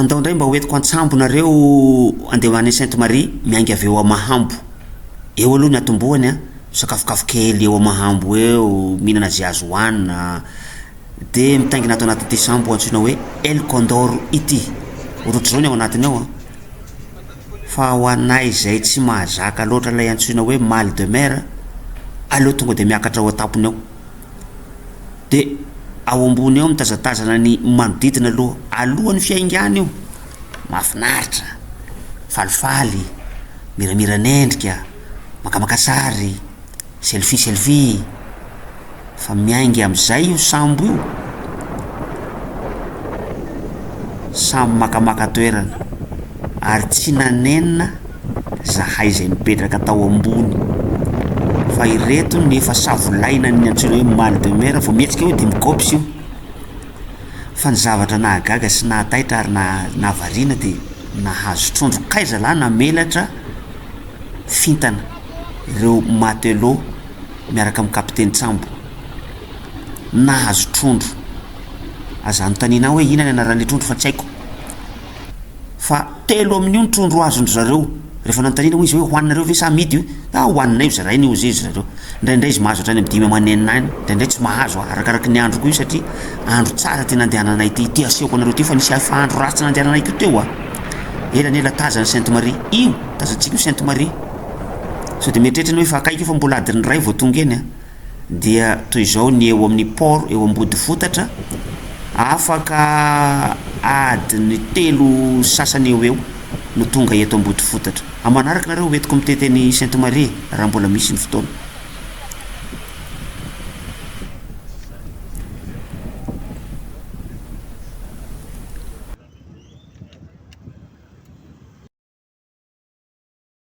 andao ndray mba hoentiko antsambo nareo andehany Sainte Marie miainga aveo Mahambo eo aloha ny atombohany sakafokafo kely eo Mahambo eo mihinana zay azo hoanina de mitaingina ato anaty ty sambo antsoina hoe El Condor ity ohatry zao ny ao anatiny ao fa ho anay zay tsy mahazaka loatra lay antsoina hoe mal de mer aleo tonga de miakatra ao atapony ao de ao ambony ao mitazatazana ny manodidina aloha alohan'ny fiaingany io mahafinaritra falifaly miramiranendrika makamaka sary selfie fa miaingy am'izay io sambo io sambo makamaka toerana ary tsy nanenina zahay zay mipetraka tao ambony fa ireto nefa savolaina ny antsoina hoe mal de mer vao mihetsika hoe dimikopsy io fa ny zavatra nahagaga sy nahataitra ary nahavariana de nahazo trondro kaiza lahy namelatra fintana ireo matelot miaraka amin'ny kapiteny Tsambo nahazo trondro aza anotanina hoe inona ny anaran'le trondro fa tsy haiko fa telo amin'io ny trondro azondry zareo rehefa nanontaniana hoe izy hoe hoaninareo ve sa amidy io hoaninay zarainy io zezy zareo indraindray izy mahazo hatrany amin'ny 5 amanenina any indraindray tsy mahazo arakaraky ny andro koa io satria andro tsara ty nandehananay ty asehoko anareo ty fa nisy fa andro ratsy nandehananay ko teo elanela tazana Sainte Marie io tazantsika io Sainte Marie so de mieritreritra hoe fa akaiky io fa mbola adiny ray vao tonga eny dia toy izao ny eo amin'ny port eo ambody fotatra afaka adiny 3 sasany eo no tonga eto ambody fotatra amanaraka nareo hoentiko miteteny Sainte Marie raha mbola misy ny fotoana